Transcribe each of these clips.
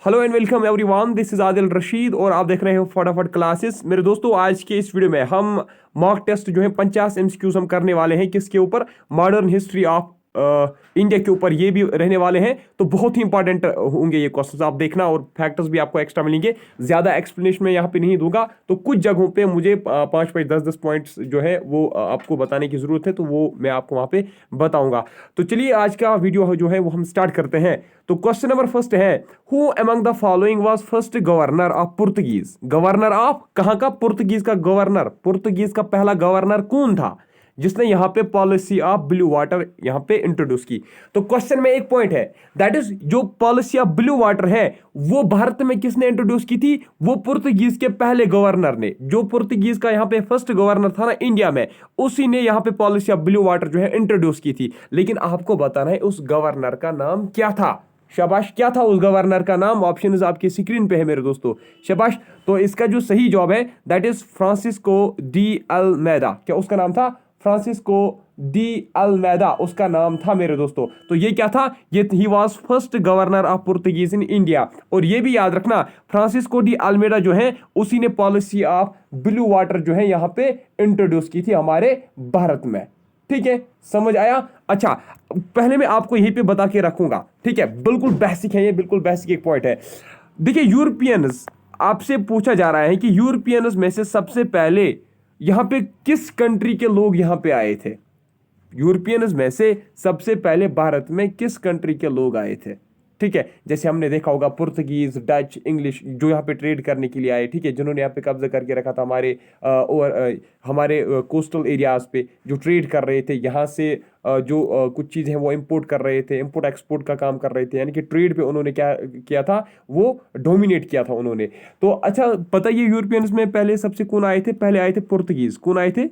Hello and welcome everyone, this is Adil Rashid और आप देख रहे हो फटाफट क्लासेस। मेरे दोस्तों, आज के इस वीडियो में हम मॉक टेस्ट जो है 50 एमसीक्यूज हम करने वाले हैं। किसके ऊपर? मॉडर्न हिस्ट्री ऑफ इंडिया के ऊपर ये भी रहने वाले हैं। तो बहुत ही इंपॉर्टेंट होंगे ये क्वेश्चंस, आप देखना। और फैक्टर्स भी आपको एक्स्ट्रा मिलेंगे। ज्यादा एक्सप्लेनेशन में यहाँ पे नहीं दूंगा, तो कुछ जगहों पे मुझे 5-5, 10-10 पॉइंट्स जो है वो आपको बताने की जरूरत है, तो वो मैं आपको वहाँ पे बताऊंगा। तो चलिए आज का वीडियो जो है वो हम स्टार्ट करते हैं। तो क्वेश्चन नंबर फर्स्ट है, who among the following was first governor of Portuguese? Governor of कहां का? पुर्तगीज का गवर्नर। पुर्तगीज का पहला गवर्नर कौन था जिसने यहां पे पॉलिसी ऑफ ब्लू वाटर यहां पे इंट्रोड्यूस की? तो क्वेश्चन में एक पॉइंट है, दैट इज जो पॉलिसी ऑफ ब्लू वाटर है वो भारत में किसने इंट्रोड्यूस की थी? वो पुर्तगीज के पहले गवर्नर ने। जो पुर्तगीज का यहां पे फर्स्ट गवर्नर था ना इंडिया में, उसी ने यहां पे पॉलिसी ऑफ ब्लू वाटर जो है इंट्रोड्यूस की थी। लेकिन आपको बताना है उस गवर्नर का नाम क्या था। शाबाश, क्या था उस गवर्नर का नाम? ऑप्शन आपकी स्क्रीन पे है मेरे दोस्तों। शाबाश। तो इसका जो सही जवाब है दैट इज फ्रांसिस्को डी अल्मेदा। क्या उसका नाम था? फ्रांसिस्को डी अल्मेदा उसका नाम था मेरे दोस्तों। तो ये क्या था? ये he was first governor of Portuguese in India. और ये भी याद रखना, फ्रांसिस्को डी अल्मेडा जो है उसी ने पॉलिसी ऑफ ब्लू वाटर जो है यहां पे इंट्रोड्यूस की थी हमारे भारत में। ठीक है, समझ आया? अच्छा, पहले मैं आपको यहीं पे बता के रखूंगा। ठीक है, बिल्कुल बेसिक है ये, बिल्कुल बेसिक एक पॉइंट है। देखिए, यूरोपियंस आपसे पूछा जा रहा है कि यूरोपियंस में से सबसे पहले यहां पे किस कंट्री के लोग यहां पे आए थे? यूरोपियंस में से सबसे पहले भारत में किस कंट्री के लोग आए थे? ठीक है, जैसे हमने देखा होगा पुर्तगीज, डच, इंग्लिश जो यहाँ पे ट्रेड करने के लिए आए। ठीक है, जिन्होंने यहाँ पे कब्जा करके रखा था हमारे कोस्टल एरियाज पे, जो ट्रेड कर रहे थे यहाँ से, कुछ चीज़ें हैं वो इंपोर्ट कर रहे थे, इंपोर्ट एक्सपोर्ट का काम कर रहे थे। यानी कि ट्रेड पे उन्होंने क्या किया था, वो डोमिनेट किया था उन्होंने। तो अच्छा बताइए, यूरोपियंस में पहले सबसे कौन आए थे? पहले आए थे पुर्तगीज। कौन आए थे?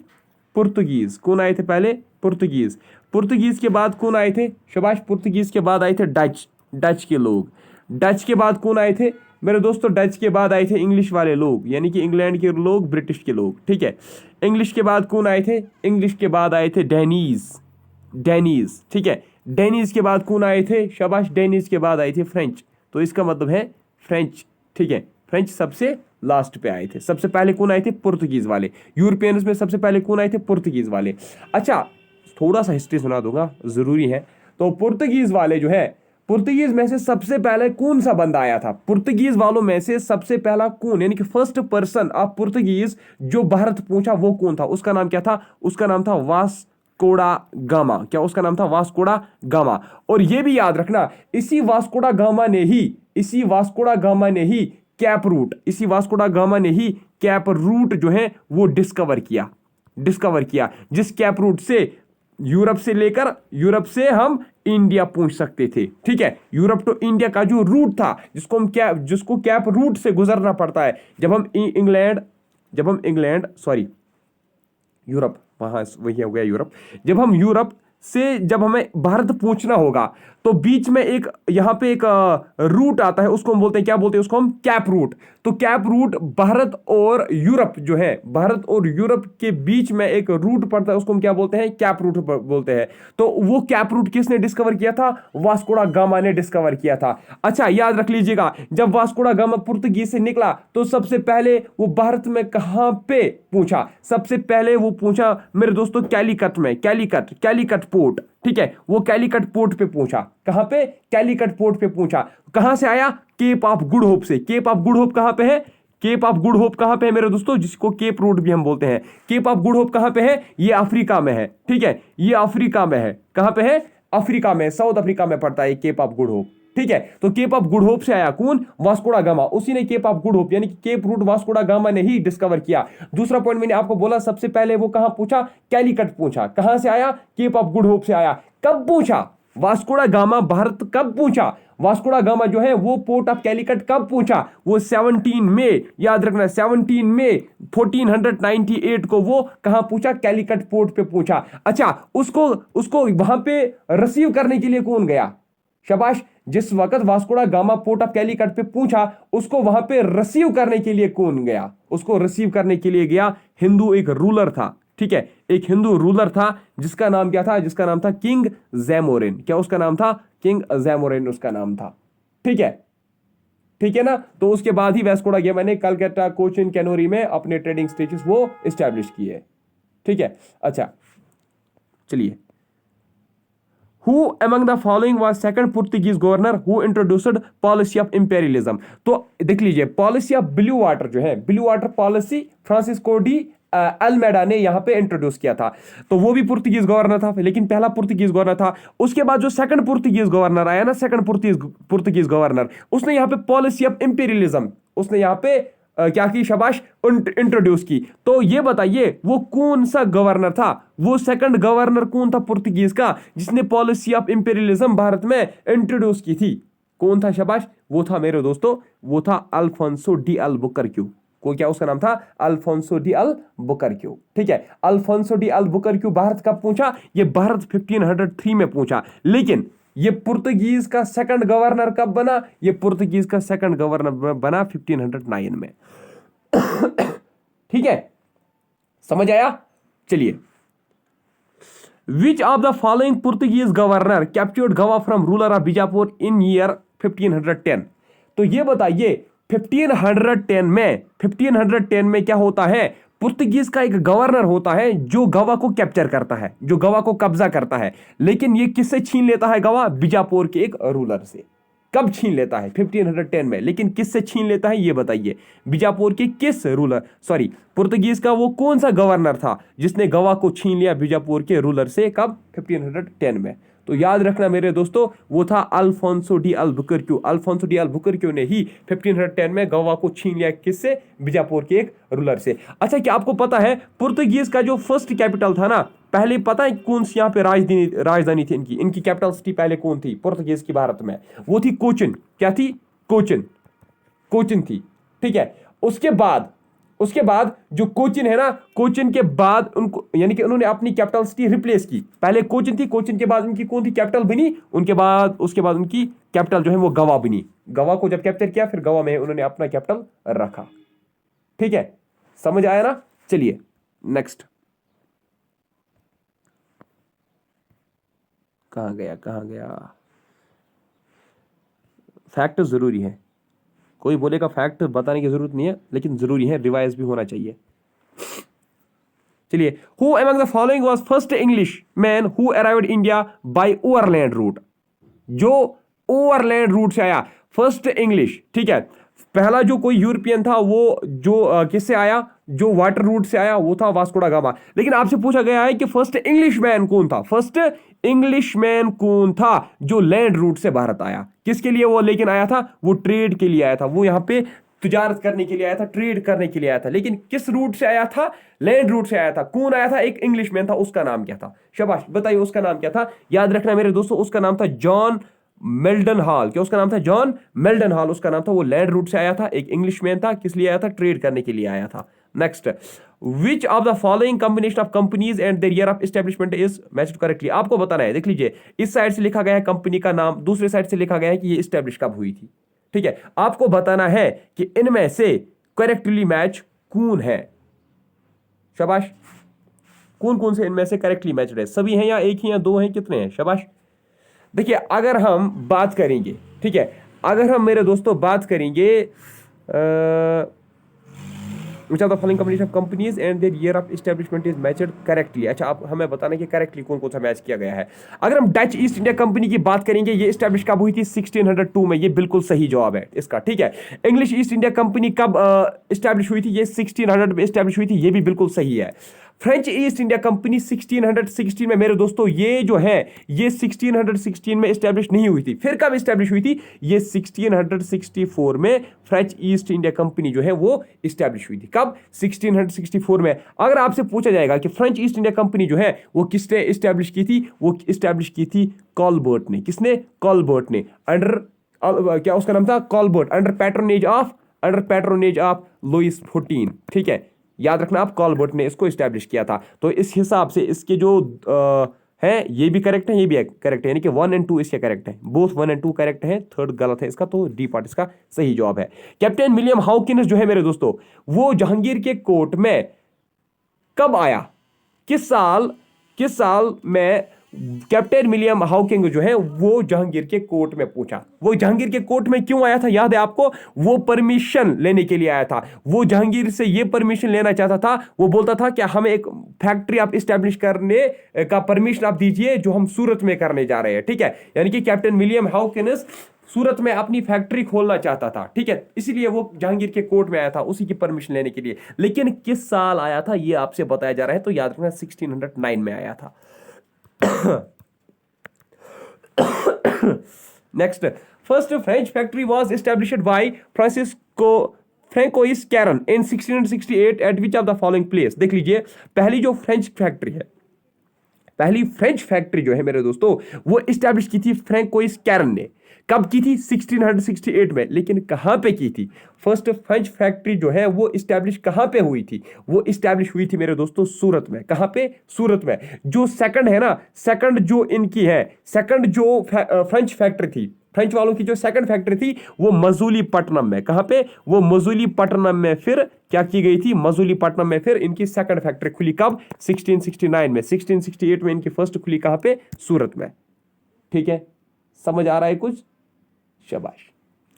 पुर्तगीज। कौन आए थे पहले? पुर्तगीज। पुर्तगीज के बाद कौन आए थे? शाबाश, पुर्तगीज के बाद आए थे डच, डच के लोग। डच के बाद कौन आए थे मेरे दोस्तों? डच के बाद आए थे इंग्लिश वाले लोग, यानी कि इंग्लैंड के लोग, ब्रिटिश के लोग। ठीक है, इंग्लिश के बाद कौन आए थे? इंग्लिश के बाद आए थे डैनीज, डैनीज। ठीक है, डैनीज के बाद कौन आए थे? शाबाश, डैनीज के बाद आए थे फ्रेंच। तो इसका मतलब है फ्रेंच। ठीक है, फ्रेंच सबसे लास्ट पे आए थे। सबसे पहले कौन आए थे? पुर्तगीज वाले। यूरोपियंस में सबसे पहले कौन आए थे? पुर्तगीज वाले। अच्छा, थोड़ा सा हिस्ट्री सुना दूंगा, जरूरी है। तो पुर्तगीज वाले जो है, पुर्तगीज में से सबसे पहले कौन सा बंदा आया था? पुर्तगीज वालों में से सबसे पहला कौन, यानी कि फर्स्ट पर्सन ऑफ पुर्तगीज जो भारत पहुंचा, वो कौन था? उसका नाम क्या था? उसका नाम था वास्कोड़ा गामा। क्या उसका नाम था? वास्कोड़ा गामा। और ये भी याद रखना, इसी वास्कोड़ा गामा ने ही कैप रूट, इसी वास्कोड़ा गामा ने ही कैप रूट जो है वो डिस्कवर किया, जिस कैप रूट से यूरोप से हम इंडिया पहुंच सकते थे। ठीक है, यूरोप टू इंडिया का जो रूट था, जिसको कैप रूट से गुजरना पड़ता है जब हम इंग्लैंड सॉरी यूरोप, वहां वही हो गया यूरोप। जब हमें भारत पहुंचना होगा, तो बीच में एक यहां पे एक रूट आता है, उसको हम बोलते हैं, क्या बोलते हैं उसको हम? Cape route. तो कैप रूट भारत और यूरोप जो है, भारत और यूरोप के बीच में एक रूट पड़ता है, उसको हम क्या बोलते हैं? कैप रूट बोलते हैं। तो वो कैप रूट किसने डिस्कवर किया था? वास्कोड़ा गामा ने डिस्कवर किया था। अच्छा, याद रख लीजिएगा, जब वास्कोड़ा गामा पुर्तगीज से निकला तो सबसे पहले वो भारत में कहां पे पहुंचा? सबसे पहले वो पहुंचा मेरे दोस्तों कैलीकट में, कैलीकट पोर्ट। ठीक है, वो कैलीकट पोर्ट पे पहुंचा। कहां पे? कैलीकट पोर्ट पे पहुंचा। कहां से आया? केप ऑफ गुड होप से। केप ऑफ गुड होप कहां पे है? केप ऑफ गुड होप कहां पे है मेरे दोस्तों? जिसको केप रूट भी हम बोलते हैं। केप ऑफ गुड होप कहां पे है? ये अफ्रीका में है। ठीक है, ये अफ्रीका में है। कहां पे है? अफ्रीका में, साउथ अफ्रीका में पड़ता है केप ऑफ गुड होप। ठीक है, तो केप ऑफ गुड होप से आया कौन? वास्कोड़ा गामा। उसी ने केप ऑफ गुड होप यानी कि केप रूट वास्कोड़ा गामा ने ही डिस्कवर किया। दूसरा पॉइंट मैंने आपको बोला, सबसे पहले वो कहां पूछा? कैलीकट पूछा। कहां से आया? केप ऑफ गुड होप से आया। कब पूछा? वास्कोड़ा गामा भारत कब पूछा? वास्कोड़ा गामा जो है वो पोर्ट ऑफ कैलीकट कब पूछा? वो 17 मई, याद रखना, 17 मई 1498 को वो कहां पूछा? कैलीकट पोर्ट पे पूछा। अच्छा, उसको वहां पे रिसीव करने के लिए कौन गया? शाबाश, जिस वक्त वास्कोड़ा गामा पोर्ट ऑफ कैलीकट पे पूछा, उसको वहां पे रिसीव करने के लिए कौन गया? उसको रिसीव करने के लिए गया हिंदू एक रूलर था। ठीक है, एक हिंदू रूलर था, जिसका नाम क्या था? जिसका नाम था किंग जैमोरिन। क्या उसका नाम था? किंग जैमोरिन उसका नाम था। ठीक है, ठीक है ना। तो उसके बाद ही वास्को दा गामा ने कलकत्ता, कोचिन, कैनोरी में अपने ट्रेडिंग स्टेशंस वो इस्टेब्लिश किए। ठीक है, अच्छा चलिए। Who among the following was second Portuguese governor who introduced policy of imperialism? तो देख लीजिए, पॉलिसी ऑफ ब्लू वाटर जो है, blue water policy Francisco de Almeida ने यहां पे इंट्रोड्यूस किया था। तो वो भी पुर्तगीज गवर्नर था, लेकिन पहला पुर्तगीज गवर्नर था। उसके बाद जो सेकंड पुर्तगीज गवर्नर आया ना, सेकंड पुर्तगीज गवर्नर, उसने यहां पे पॉलिसी ऑफ इंपीरियलिज्म उसने यहां पे क्या की, शाबाश, इंट्रोड्यूस की। तो ये बताइए वो कौन सा गवर्नर था, वो सेकंड गवर्नर कौन था पुर्तगीज का जिसने पॉलिसी ऑफ इंपीरियलिज्म भारत में इंट्रोड्यूस की थी? कौन था शाबाश? वो था मेरे दोस्तों, वो था अल्फोंसो डी अल्बुकर्क्यू। को क्या उसका नाम था? Alfonso de Albuquerque. ठीक है, अल्फोंसो डी अल्बुकर्क्यू भारत कब पहुंचा? ये भारत 1503 में पहुंचा। लेकिन ये पुर्तगीज का सेकंड गवर्नर कब बना? ये पुर्तगीज का सेकंड गवर्नर बना 1509 में। ठीक है, समझ आया? चलिए, which of the following Portuguese governor captured Goa from ruler of Bijapur in year 1510? तो ये बताइए 1510 में क्या होता है? पुर्तगीज का एक गवर्नर होता है जो गवा को कैप्चर करता है, जो गवा को कब्जा करता है। लेकिन ये किससे छीन लेता है गवा? बीजापुर के एक रूलर से। कब छीन लेता है? 1510 में। लेकिन किससे छीन लेता है ये बताइए? बीजापुर के किस रूलर, सॉरी, पुर्तगीज का वो कौन सा गवर्नर था जिसने गवा को छीन लिया बीजापुर के रूलर से? कब? 1510 में। तो याद रखना मेरे दोस्तों, वो था अल्फोंसो डी अल्बुकर्क्यू। अल्फोंसो डी अल्बुकर्क्यू ने ही 1510 में गवा को छीन लिया। किससे? बीजापुर के एक रूलर से। अच्छा, क्या आपको पता है पुर्तगीज का जो फर्स्ट कैपिटल था ना, पहले पता है कौन सी यहाँ पे राजधानी थी इनकी? इनकी कैपिटल सिटी पहले कौन थी पुर्तगीज की भारत में? वो थी कोचिन। क्या थी? कोचिन। कोचिन थी। ठीक है, उसके बाद जो कोचिन है ना, कोचिन के बाद उनको, यानी कि उन्होंने अपनी कैपिटल सिटी रिप्लेस की। पहले कोचिन थी, कोचिन के बाद उनकी कौन थी कैपिटल बनी? उसके बाद उनकी कैपिटल जो है वो गवा बनी। गवा को जब कैप्चर किया, फिर गवा में उन्होंने अपना कैपिटल रखा। ठीक है, समझ आया ना? चलिए नेक्स्ट। कहां गया? फैक्ट जरूरी है, कोई बोलेगा फैक्ट बताने की जरूरत नहीं है, लेकिन जरूरी है, रिवाइज भी होना चाहिए। चलिए, who among the following was first English man who arrived India by overland route? जो ओवरलैंड रूट से आया, फर्स्ट इंग्लिश। ठीक है, पहला जो कोई यूरोपियन था वो जो किससे आया? जो वाटर रूट से आया, वो था वास्को दा गामा। लेकिन आपसे पूछा गया है कि फर्स्ट इंग्लिश मैन कौन था? फर्स्ट इंग्लिश मैन कौन था जो लैंड रूट से भारत आया? किसके लिए वो लेकिन आया था? वो ट्रेड के लिए आया था। वो यहां पे तिजारत करने के लिए आया था, ट्रेड करने के लिए आया था। लेकिन किस रूट से आया था? लैंड रूट से आया था। कौन आया था? एक इंग्लिशमैन था। उसका नाम क्या था? शाबाश, बताइए उसका नाम क्या था? याद रखना मेरे दोस्तों, उसका नाम था जॉन मेल्डन हॉल। क्या उसका नाम था? जॉन मेल्डन हॉल उसका नाम था। वो लैंड रूट से आया था, एक इंग्लिशमैन था। किस लिए आया था? ट्रेड करने के लिए आया था। Next, which of the following combination of companies and their year of establishment is matched correctly? आपको बताना है। देख लीजिए, इस साइड से लिखा गया है कंपनी का नाम, दूसरे साइड से लिखा गया है कि ये एस्टेब्लिश कब हुई थी। ठीक है, आपको बताना है कि इनमें से करेक्टली मैच कौन है। शाबाश, कौन कौन से इनमें से करेक्टली मैच्ड है? सभी हैं या एक ही या दो हैं, कितने हैं? शाबाश। देखिए, अगर हम बात करेंगे, ठीक है, अगर हम मेरे दोस्तों बात करेंगे which of the following combination of companies and their year of establishment is matched correctly? अच्छा, आप हमें बताना कि करेक्टली कौन कौन सा मैच किया गया है। अगर हम डच ईस्ट इंडिया कंपनी की बात करेंगे, ये एस्टैब्लिश कब हुई थी? 1602 में। ये बिल्कुल सही जवाब है इसका। ठीक है, इंग्लिश ईस्ट इंडिया कंपनी कब एस्टैब्लिश हुई थी? ये 1600 में एस्टैब्लिश हुई थी। ये भी बिल्कुल सही है। फ्रेंच ईस्ट इंडिया कंपनी 1616 में मेरे दोस्तों, ये जो है ये 1616 में एस्टैब्लिश नहीं हुई थी। फिर कब एस्टैब्लिश हुई थी? ये 1664 में फ्रेंच ईस्ट इंडिया कंपनी जो है वो एस्टैब्लिश हुई थी। कब? 1664 में। अगर आपसे पूछा जाएगा कि फ्रेंच ईस्ट इंडिया कंपनी जो है वो किसने एस्टैब्लिश की थी? वो एस्टैब्लिश की थी कॉलबर्ट ने। किसने? कॉलबर्ट ने। अंडर क्या उसका नाम था? Colbert. Under patronage of Louis 14। ठीक है, याद रखना आप, कॉलबर्ट ने इसको एस्टैब्लिश किया था। तो इस हिसाब से इसके जो है ये भी करेक्ट है, ये भी करेक्ट है, यानी कि 1 और 2 इसके करेक्ट है। बोथ 1 और 2 करेक्ट है, थर्ड गलत है इसका। तो डी पार्ट इसका सही जवाब है। कैप्टन विलियम हॉकिंस जो है मेरे दोस्तों, वो जहांगीर के कोर्ट में कब आया? किस साल में कैप्टन विलियम हाउकिंग जो है वो जहांगीर के कोर्ट में पूछा। वो जहांगीर के कोर्ट में क्यों आया था, याद है आपको? वो परमिशन लेने के लिए आया था। वो जहांगीर से ये परमिशन लेना चाहता था। वो बोलता था कि हमें एक फैक्ट्री आप इस्टेब्लिश करने का परमिशन आप दीजिए, जो हम सूरत में करने जा रहे हैं, ठीक है। यानी कि कैप्टन विलियम हाउकिंस सूरत में अपनी फैक्ट्री खोलना चाहता था, ठीक है। इसीलिए वो जहांगीर के कोर्ट में आया था उसी की परमिशन लेने के लिए। लेकिन किस साल आया था ये आपसे बताया जा रहा है, तो याद रखना 1609 में आया था। Next, first French factory was established by Francois Caron in 1668 at which of the following place? देख लीजिए, पहली जो फ्रेंच फैक्ट्री है, पहली फ्रेंच फैक्ट्री जो है मेरे दोस्तों, वो इस्टेब्लिश की थी फ्रैंकोइस कैरन ने। कब की थी? 1668 में। लेकिन कहां पे की थी? फर्स्ट फ्रेंच फैक्ट्री जो है वो इस्टेब्लिश कहां पे हुई थी? वो इस्टेब्लिश हुई थी मेरे दोस्तों सूरत में। कहां पे? सूरत में। जो सेकंड है ना, सेकंड जो इनकी है, सेकंड जो फ्रेंच फैक्ट्री थी, फ्रेंच वालों की जो सेकंड फैक्ट्री थी, वो मसूलीपट्टनम में। कहां पे? वो मसूलीपट्टनम में फिर क्या की गई थी? मसूलीपट्टनम में फिर इनकी सेकंड फैक्ट्री खुली। कब? 1669 में। 1668 में इनकी फर्स्ट खुली। कहां पे? सूरत में। ठीक है, समझ आ रहा है कुछ? शाबाश।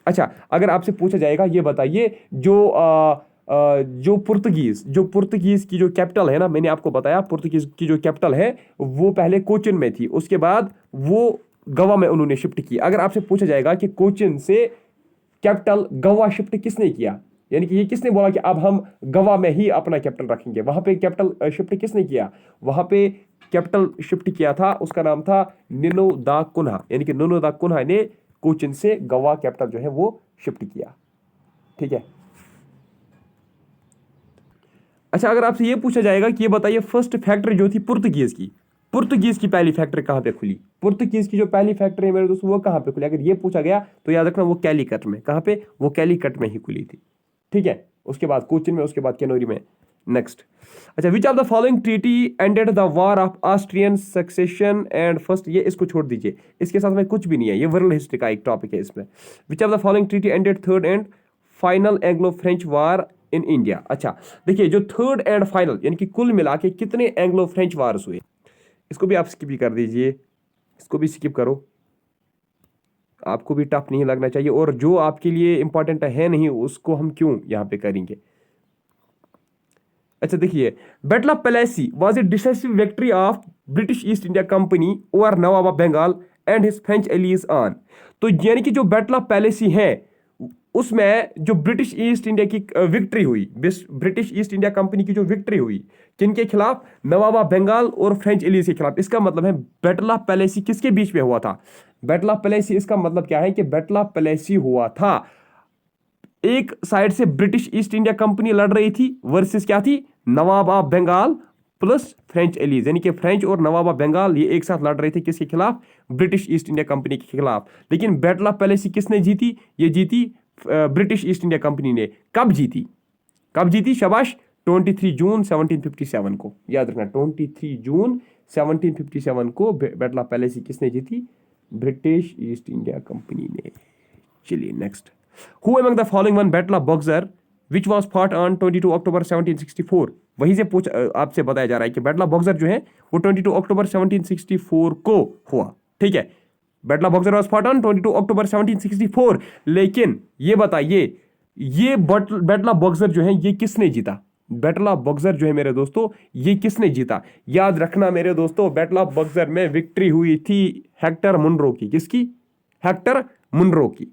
अच्छा, अगर आपसे पूछा जाएगा ये बताइए, जो पुर्तगीज की जो कैपिटल है ना, मैंने आपको बताया पुर्तगीज की जो कैपिटल है वो पहले कोचिन में थी, उसके बाद वो गोवा में उन्होंने शिफ्ट की। अगर आपसे पूछा जाएगा कि कोचिन से कैपिटल गोवा शिफ्ट किसने किया, यानी कि ये किसने बोला कि अब हम गोवा में ही अपना कैपिटल रखेंगे, वहां पे कैपिटल शिफ्ट किसने किया? वहां पे कैपिटल शिफ्ट किया था, उसका नाम था निनो दा कुन्हा। यानी कि निनो दा कुन्हा ने कोचिन से गोवा कैपिटल जो है वो शिफ्ट किया। ठीक है। अच्छा, अगर आपसे ये पूछा जाएगा कि ये बताइए फर्स्ट फैक्ट्री जो थी पुर्तगीज की पहली फैक्ट्री कहां पे खुली? पुर्तगीज की जो पहली फैक्ट्री है मेरे दोस्तों वो कहां पे खुली? अगर ये पूछा गया तो याद रखना वो कैलीकट में। कहां पे? वो कैलीकट में ही खुली थी। ठीक है, उसके बाद कोचिन में, उसके बाद कैनोरी में। नेक्स्ट, अच्छा, विच of the following treaty ended the war of Austrian succession and first, ये इसको छोड़ दीजिए, इसके साथ में कुछ भी नहीं है, ये वर्ल्ड हिस्ट्री का एक टॉपिक है इसमें। विच of the following treaty ended third and final Anglo French war in India? अच्छा, देखिए, जो थर्ड एंड फाइनल यानी कि कुल मिला के कितने एंग्लो फ्रेंच वॉर्स हुए, इसको भी आप स्किप ही कर दीजिए, इसको भी स्किप करो, आपको भी टफ नहीं लगना चाहिए, और जो आपके लिए इंपॉर्टेंट है नहीं उसको हम क्यों यहां पे करेंगे। अच्छा, देखिए, battle of Plassey was a decisive victory of British East India Company over nawab of Bengal and his French allies on. तो यानी कि जो बैटल ऑफ प्लेसी है उसमें जो ब्रिटिश ईस्ट इंडिया की विक्ट्री हुई, ब्रिटिश ईस्ट इंडिया कंपनी की जो विक्ट्री हुई, किनके खिलाफ? नवाब ऑफ बंगाल और फ्रेंच एलीज के खिलाफ। इसका मतलब है बैटल ऑफ प्लेसी किसके बीच में हुआ था? बैटल ऑफ प्लेसी, इसका मतलब क्या है कि बैटल ऑफ प्लेसी हुआ था, एक साइड से ब्रिटिश ईस्ट इंडिया कंपनी लड़ रही थी वर्सेस क्या थी? Nawab of Bengal plus French allies, यानी कि फ्रेंच और नवाब ऑफ बंगाल ये एक साथ लड़ रहे थे किसके खिलाफ? ब्रिटिश ईस्ट इंडिया कंपनी के खिलाफ। लेकिन बैटल ऑफ प्लेसी किसने जीती? ये जीती ब्रिटिश ईस्ट इंडिया कंपनी ने। कब जीती? कब जीती? शाबाश, 23 जून 1757 को। याद रखना, 23 जून 1757 को बैटल ऑफ प्लेसी किसने जीती? ब्रिटिश ईस्ट इंडिया कंपनी ने। चलिए next, Who among the following won Battle of Buxar, which was fought on 22 अक्टूबर 1764? वहीं से आपसे बताया जा रहा है कि बैटल ऑफ बक्सर जो है वो 22 अक्टूबर 1764 को हुआ। ठीक है, battle of Buxar was fought on 22 अक्टूबर 1764। लेकिन ये बताइए, ये बैटल ऑफ बक्सर जो है ये किसने जीता? बैटल ऑफ बक्सर जो है मेरे दोस्तों ये किसने जीता? याद रखना मेरे दोस्तों, बैटल ऑफ बक्सर में विक्ट्री हुई थी हेक्टर मुनरो की। किसकी? हेक्टर मुनरो की।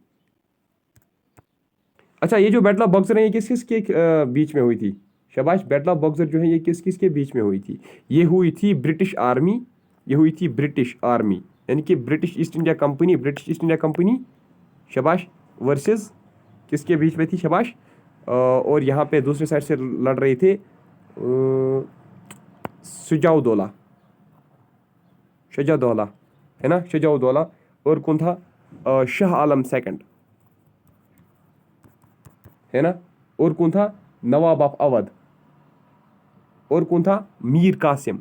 अच्छा, ये जो बैटल ऑफ बक्सर है ये किस किस के बीच में हुई थी? शाबाश, बैटल ऑफ बक्सर जो है ये किस किस के बीच में हुई थी? ये हुई थी ब्रिटिश आर्मी, ये हुई थी ब्रिटिश आर्मी, यानी कि British East India company, British East India company, शाबाश, वर्सेस किसके बीच में थी? शाबाश, और यहाँ पे दूसरे साइड से लड़ रहे थे शुजाउद्दौला, शुजाउद्दौला है ना, शुजाउद्दौला, और कौन था? शाह आलम सेकंड है ना, और कौन था? नवाब ऑफ अवध, और कौन था? मीर कासिम,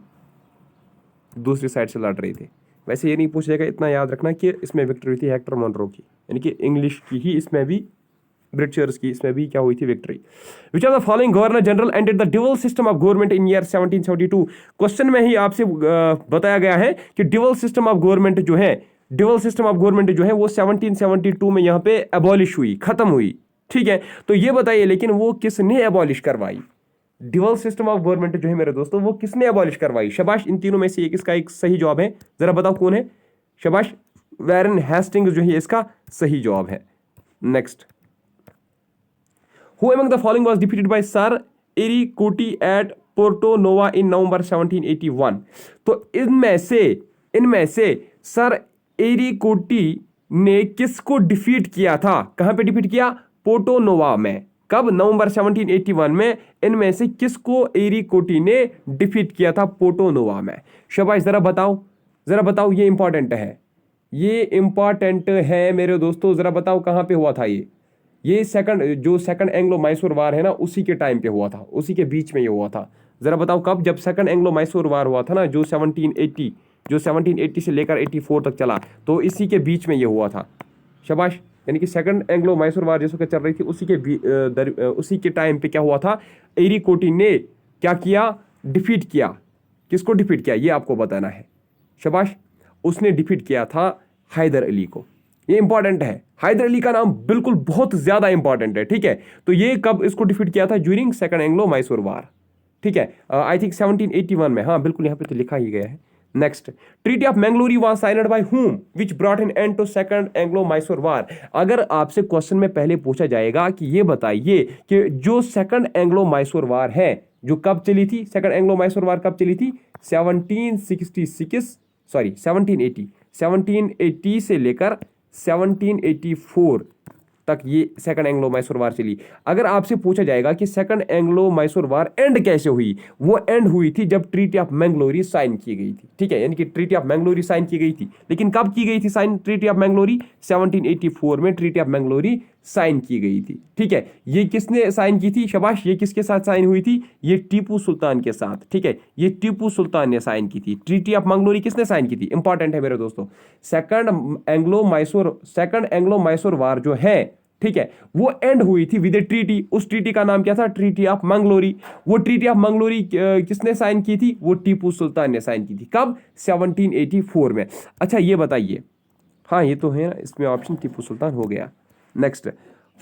दूसरी साइड से लड़ रहे थे। वैसे ये नहीं पूछेगा, इतना याद रखना कि इसमें विक्ट्री हुई थी हेक्टर मुनरो की, यानी कि इंग्लिश की ही इसमें भी ब्रिटिशर्स की इसमें भी क्या हुई थी, victory. Which of the following governor general ended the dual system of government in year 1772। Question में ही आपसे बताया गया है कि डिवल सिस्टम ऑफ गवर्नमेंट जो है, डिवल सिस्टम ऑफ गवर्नमेंट जो है वो 1772 में यहाँ पे एबॉलिश हुई, खत्म हुई, ठीक है। तो ये बताइए लेकिन वो किसने एबॉलिश करवाई, डिवल सिस्टम ऑफ गवर्नमेंट जो है मेरे दोस्तों वो किसने एबॉलिश करवाई। शाबाश, इन तीनों में से एक इसका एक सही जवाब है, जरा बताओ कौन है। शाबाश, वैरन हेस्टिंग्स जो है इसका सही जवाब है। Next, who among the following was defeated by sir Eyre Coote at Porto Novo in November 1781। तो इनमें से सर एरिकोटी ने किसको डिफीट किया था, कहां पे डिफीट किया, पोर्टो नोवा में। कब, नवंबर 1781 में। इनमें से किसको एरिकोटी ने डिफीट किया था, पोर्टो नोवा में। शाबाश, जरा बताओ, ये इंपॉर्टेंट है मेरे दोस्तों, जरा बताओ कहां पे हुआ था ये सेकंड एंग्लो मैसूर वार है ना, उसी के टाइम पे हुआ था, उसी के बीच में ये हुआ था। जरा बताओ कब, जब सेकंड एंग्लो मैसूर वार हुआ था ना, जो 1780 से लेकर 84 तक चला, तो इसी के बीच में ये हुआ था। शाबाश, यानी कि सेकंड एंग्लो मैसूर वार जैसे चल रही थी उसी के टाइम पे क्या हुआ था, एरिकोटी ने क्या किया, डिफीट किया। किसको डिफीट किया ये आपको बताना है। शाबाश, उसने डिफीट किया था हैदर अली को। ये इंपॉर्टेंट है, हैदर अली का नाम बिल्कुल बहुत ज्यादा इंपॉर्टेंट है, ठीक है। तो ये कब इसको डिफीट किया था, ड्यूरिंग सेकंड एंग्लो मैसूर वार, ठीक है। आई थिंक 1781 में, हाँ बिल्कुल यहाँ पे तो लिखा ही गया है। Next, treaty of Mangalore was signed by whom which brought an end to second Anglo Mysore war. अगर आपसे क्वेश्चन में पहले पूछा जाएगा कि ये बताइए कि जो सेकंड एंग्लो मैसूर वार है जो कब चली थी, सेकंड एंग्लो मैसूर वार कब चली थी, 1780 से लेकर 1784 तक ये सेकंड एंग्लो मैसूर वार चली। अगर आपसे पूछा जाएगा कि second Anglo Mysore war and कैसे हुई, वो एंड हुई थी जब ट्रीटी ऑफ मैंगलोरी साइन की गई थी, ठीक है। यानी कि ट्रीटी ऑफ मैंगलोरी साइन की गई थी, लेकिन कब की गई थी साइन ट्रीटी ऑफ मैंगलोरी, 1784 में ट्रीटी ऑफ मैंगलोरी साइन की गई थी, ठीक है। ये किसने साइन की थी, शाबाश, ये किसके साथ साइन हुई थी, ये टीपू सुल्तान के साथ, ठीक है। ये टीपू सुल्तान ने साइन की थी। ट्रीटी ऑफ मैंगलोरी किसने साइन की थी, इंपॉर्टेंट है मेरे दोस्तों। सेकंड एंग्लो मैसूर वार जो है, ठीक है, वो एंड हुई थी विद ए ट्रीटी। उस ट्रीटी का नाम क्या था, ट्रीटी ऑफ मैंगलोरी। वो ट्रीटी ऑफ मैंगलोरी किसने साइन की थी, वो टीपू सुल्तान ने साइन की थी। कब, 1784 में। अच्छा ये बताइए, हाँ ये तो है ना, इसमें ऑप्शन टीपू सुल्तान हो गया। Next,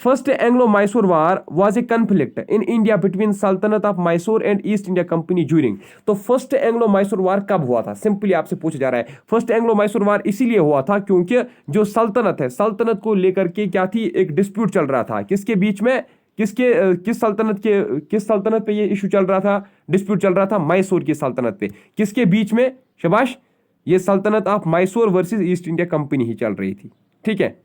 first Anglo Mysore war was a conflict in India between सल्तनत of Mysore and East India company during. तो फर्स्ट एंग्लो मैसूर वार कब हुआ था, सिंपली आपसे पूछा जा रहा है। फर्स्ट एंग्लो मैसूर वार इसीलिए हुआ था क्योंकि जो सल्तनत है, सल्तनत को लेकर के क्या थी, एक डिस्प्यूट चल रहा था। किसके बीच में, किस सल्तनत पे ये इशू चल रहा था, डिस्प्यूट चल रहा था, मैसूर की सल्तनत पे। किसके बीच में, शाबाश, ये सल्तनत of Mysore versus East India company ही चल रही थी, ठीक है।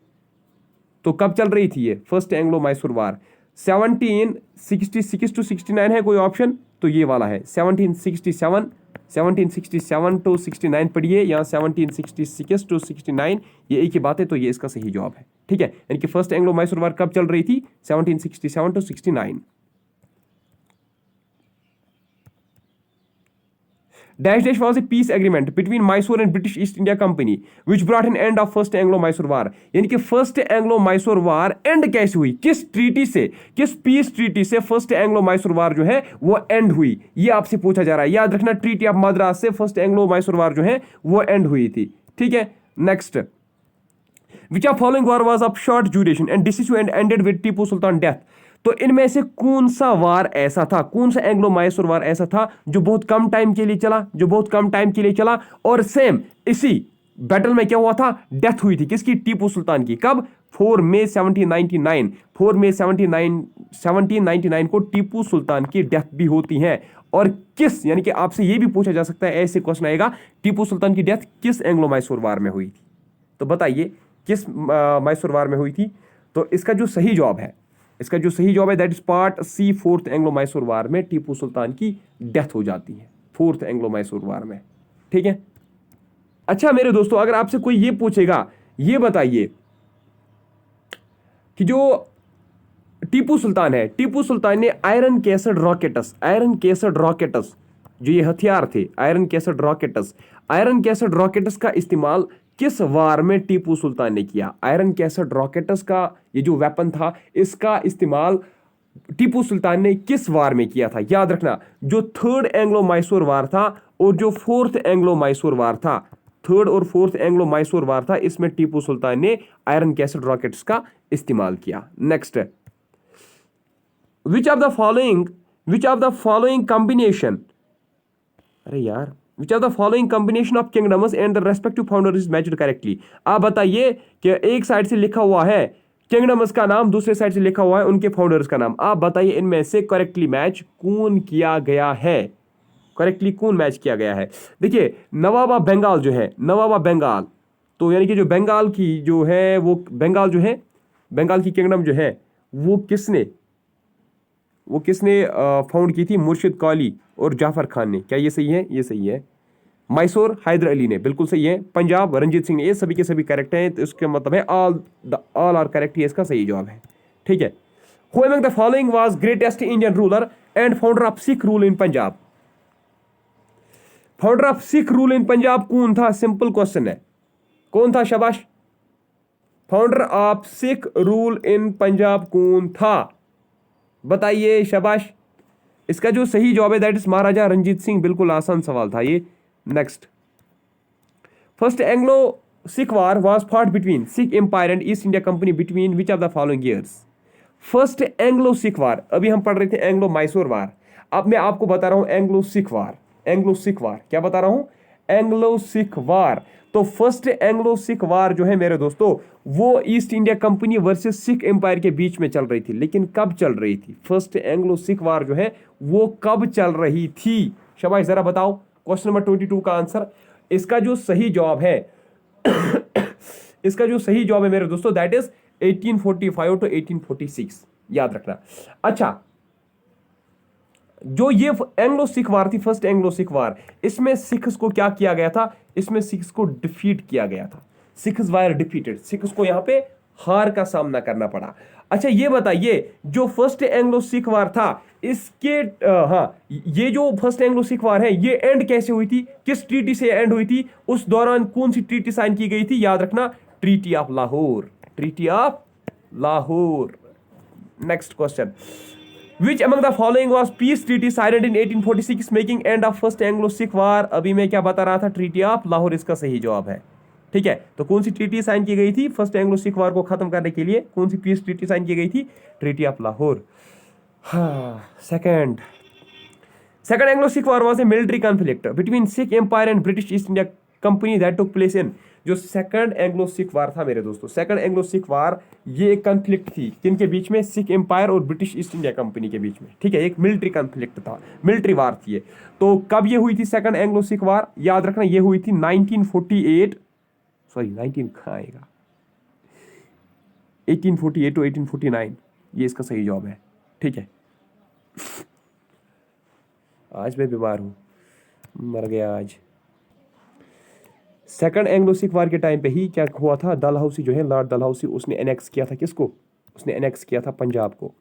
तो कब चल रही थी ये first Anglo Mysore war, 1766 to 69 है कोई ऑप्शन, तो ये वाला है 1767 टू 69 पढ़िए, या 1766 टू 69, ये एक ही बात है, तो ये इसका सही जवाब है, ठीक है। यानी कि फर्स्ट एंग्लो मैसूर वार कब चल रही थी, 1767 to 69। Dash dash was a peace agreement between Mysore and British East India Company which brought an end of first Anglo-Mysore war। यानी कि first Anglo Mysore war and कैसे हुई, किस ट्रीटी से, किस पीस ट्रीटी से फर्स्ट एंग्लो मैसूर वार जो है वो एंड हुई, ये आपसे पूछा जा रहा है। याद रखना, ट्रीटी ऑफ मद्रास से फर्स्ट एंग्लो मैसूर वार जो है वो एंड हुई थी, ठीक है। Next, which of following war was of short duration and decisive and ended with Tipu Sultan death. तो इनमें से कौन सा वार ऐसा था, कौन सा एंग्लो मैसूर वार ऐसा था जो बहुत कम टाइम के लिए चला, और सेम इसी बैटल में क्या हुआ था, डेथ हुई थी किसकी, टीपू सुल्तान की। कब, 4 मई 1799 को टीपू सुल्तान की डेथ भी होती है। और किस, यानी कि आपसे यह भी पूछा जा सकता है, ऐसे क्वेश्चन आएगा, टीपू सुल्तान की डेथ किस एंग्लो मैसूर वार में हुई थी, तो बताइए किस मैसूर वार में हुई थी। तो इसका जो सही जवाब है that is part C, fourth Anglo Mysore war में टीपू सुल्तान की डेथ हो जाती है, फोर्थ एंग्लो मैसूर वार में, ठीक है। अच्छा मेरे दोस्तों, अगर आपसे कोई ये पूछेगा, ये बताइए कि जो टीपू सुल्तान है, टीपू सुल्तान ने आयरन कैसेड रॉकेटस जो ये हथियार थे, आयरन कैसेड रॉकेटस का इस्तेमाल किस वार में टीपू सुल्तान ने किया? आयरन कैसेट रॉकेट्स का ये जो वेपन था, इसका इस्तेमाल टीपू सुल्तान ने किस वार में किया था? याद रखना, जो थर्ड एंग्लो मैसूर वार था और जो फोर्थ एंग्लो मैसूर वार था, थर्ड और फोर्थ एंग्लो मैसूर वार था, इसमें टीपू सुल्तान ने आयरन कैसेट रॉकेट्स का इस्तेमाल किया। Next, which of the following combination, अरे यार, विच of the following combination of kingdoms and the respective founders is matched correctly? आप बताइए कि एक साइड से लिखा हुआ है किंगडम्स का नाम, दूसरे साइड से लिखा हुआ है उनके फाउंडर्स का नाम। आप बताइए इनमें से करेक्टली मैच कौन किया गया है? करेक्टली कौन मैच किया गया है? देखिए, नवाबा बंगाल जो है, नवाबा बंगाल, तो यानी कि जो बंगाल की जो है वो बंगाल जो है, बंगाल की किंगडम जो है वो किसने फाउंड की थी? मुर्शिद काली और जाफर खान ने। क्या ये सही है? ये सही है। मैसूर हैदर अली ने, बिल्कुल सही है। पंजाब रंजीत सिंह ने। ये सभी के सभी करेक्ट हैं, तो इसका मतलब है ऑल आर करेक्ट, ये इसका सही जवाब है। ठीक है। Who among the following was greatest Indian ruler and founder of sick rule in Punjab? Founder of sick rule in Punjab कौन था? सिंपल क्वेश्चन है, कौन था? शाबाश। फाउंडर of sick rule in Punjab कौन था? बताइए, शाबाश। इसका जो सही जवाब है दैट इज महाराजा रंजीत सिंह। बिल्कुल आसान सवाल था ये। Next, first Anglo Sikh war was fought between Sikh empire and East India company between which of the following years? First Anglo Sikh war, अभी हम पढ़ रहे थे एंग्लो मैसूर वार, अब मैं आपको बता रहा हूं एंग्लो सिख वार। एंग्लो सिख वार, क्या बता रहा हूं? एंग्लो सिख वार। तो फर्स्ट एंग्लो सिख वार जो है मेरे दोस्तों, वो East India Company versus Sikh empire के बीच में चल रही थी। लेकिन कब चल रही थी? फर्स्ट एंग्लो सिख वार जो है वो कब चल रही थी? शाबाश, जरा बताओ। क्वेश्चन नंबर 22 का आंसर, इसका जो सही जवाब है इसका जो सही जवाब है मेरे दोस्तों दैट इज 1845 टू 1846। याद रखना। अच्छा, जो ये एंग्लो सिख वार थी, फर्स्ट एंग्लो सिख वार, इसमें सिख्स को क्या किया गया था? इसमें सिख्स को डिफीट किया गया था। सिख्स वायर डिफीटेड, सिख्स को यहां पे हार का सामना करना पड़ा। अच्छा, ये बताइए, जो फर्स्ट एंग्लो सिख वार था, इसके ये जो फर्स्ट एंग्लो सिख वार है, ये एंड कैसे हुई थी? किस ट्रीटी से एंड हुई थी? उस दौरान कौन सी ट्रीटी साइन की गई थी? याद रखना, treaty of Lahore. Treaty of Lahore. Next question, Which among the following was peace treaty signed in 1846 making end of first Anglo-Sikh war? अभी मैं क्या बता रहा था? ट्रीटी ऑफ लाहौर इसका सही जवाब है। ठीक है, तो कौन सी ट्रीटी साइन की गई थी फर्स्ट एंग्लो सिख वार को खत्म करने के लिए? कौन सी पीस ट्रीटी साइन की गई थी? Treaty of Lahore. Second Anglo Sikh war was a military conflict between Sikh empire and British East India Company that took place in. जो सेकंड एंग्लो सिख वार था मेरे दोस्तों, सेकंड एंग्लो सिख वार, ये एक कॉन्फ्लिक्ट थी किनके बीच में? सिख एम्पायर और ब्रिटिश ईस्ट इंडिया कंपनी के बीच में। ठीक है, एक मिलिट्री कॉन्फ्लिक्ट था, मिलिट्री वार थी ये। तो कब ये हुई थी सेकंड एंग्लो सिख वार? याद रखना, ये हुई थी 1948, सॉरी 19 कहाँ आएगा, 1848 टू 1849, ये इसका सही जवाब है। ठीक है, आज मैं बीमार हूं, मर गया आज। सेकंड एंग्लो सिख वार के टाइम पे ही क्या हुआ था? डलहौसी जो है, लॉर्ड डलहौसी, उसने एनेक्स किया था किसको? उसने एनेक्स किया था पंजाब को।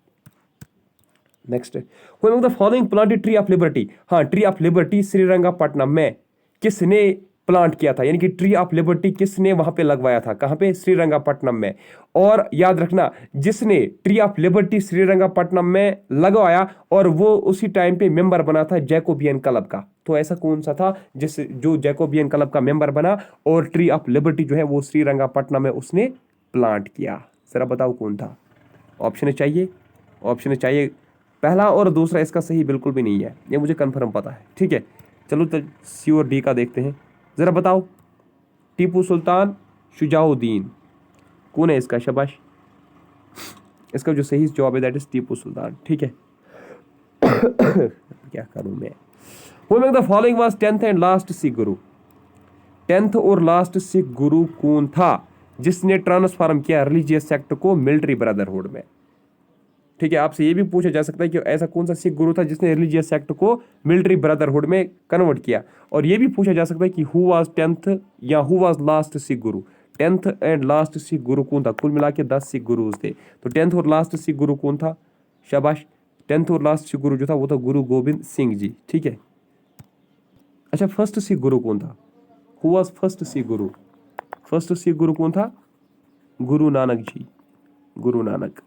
Next, who among the following planted tree of liberty? हाँ, ट्री ऑफ लिबर्टी श्रीरंगपट्टनम में किसने प्लांट किया था? यानी कि ट्री ऑफ लिबर्टी किसने वहां पे लगवाया था? कहां पे? श्रीरंगपट्टनम में। और याद रखना, जिसने ट्री ऑफ लिबर्टी श्रीरंगपट्टनम में लगवाया और वो उसी टाइम पे मेंबर बना था जैकोबियन क्लब का। तो ऐसा कौन सा था जो जैकोबियन क्लब का मेंबर बना और ट्री ऑफ लिबर्टी जो है वो श्रीरंगपट्टनम में उसने प्लांट किया? जरा बताओ कौन था? ऑप्शन चाहिए, ऑप्शन चाहिए। पहला और दूसरा इसका सही बिल्कुल भी नहीं है, ये मुझे कंफर्म पता है। ठीक है, चलो तो सी और डी का देखते हैं। जरा बताओ, टीपू सुल्तान, शुजाउद्दीन, कौन है इसका? शाबाश, इसका जो सही जवाब है दैट इज टीपू सुल्तान। ठीक है, क्या करूं मैं? Who among the following was 10th and last Sikh Guru? 10th और लास्ट सिख गुरु कौन था जिसने ट्रांसफॉर्म किया रिलीजियस सेक्ट को मिलिट्री ब्रदरहुड में? ठीक है, आपसे ये भी पूछा जा सकता है कि ऐसा कौन सा सिख गुरु था जिसने रिलीजियस सेक्ट को मिलिट्री ब्रदरहुड में कन्वर्ट किया। और ये भी पूछा जा सकता है कि हु वाज 10th या who was last Sikh Guru? 10th and last Sikh गुरु कौन था? कुल मिला के 10 सिख गुरुज थे, तो 10th और लास्ट सिख गुरु कौन था? शाबाश, 10th और लास्ट सिख गुरु जो था वो था गुरु गोविंद सिंह जी। ठीक है, अच्छा, फर्स्ट सिख गुरु कौन था? Who was first Sikh Guru? First Sikh गुरु कौन था? Guru Nanak ji, Guru Nanak.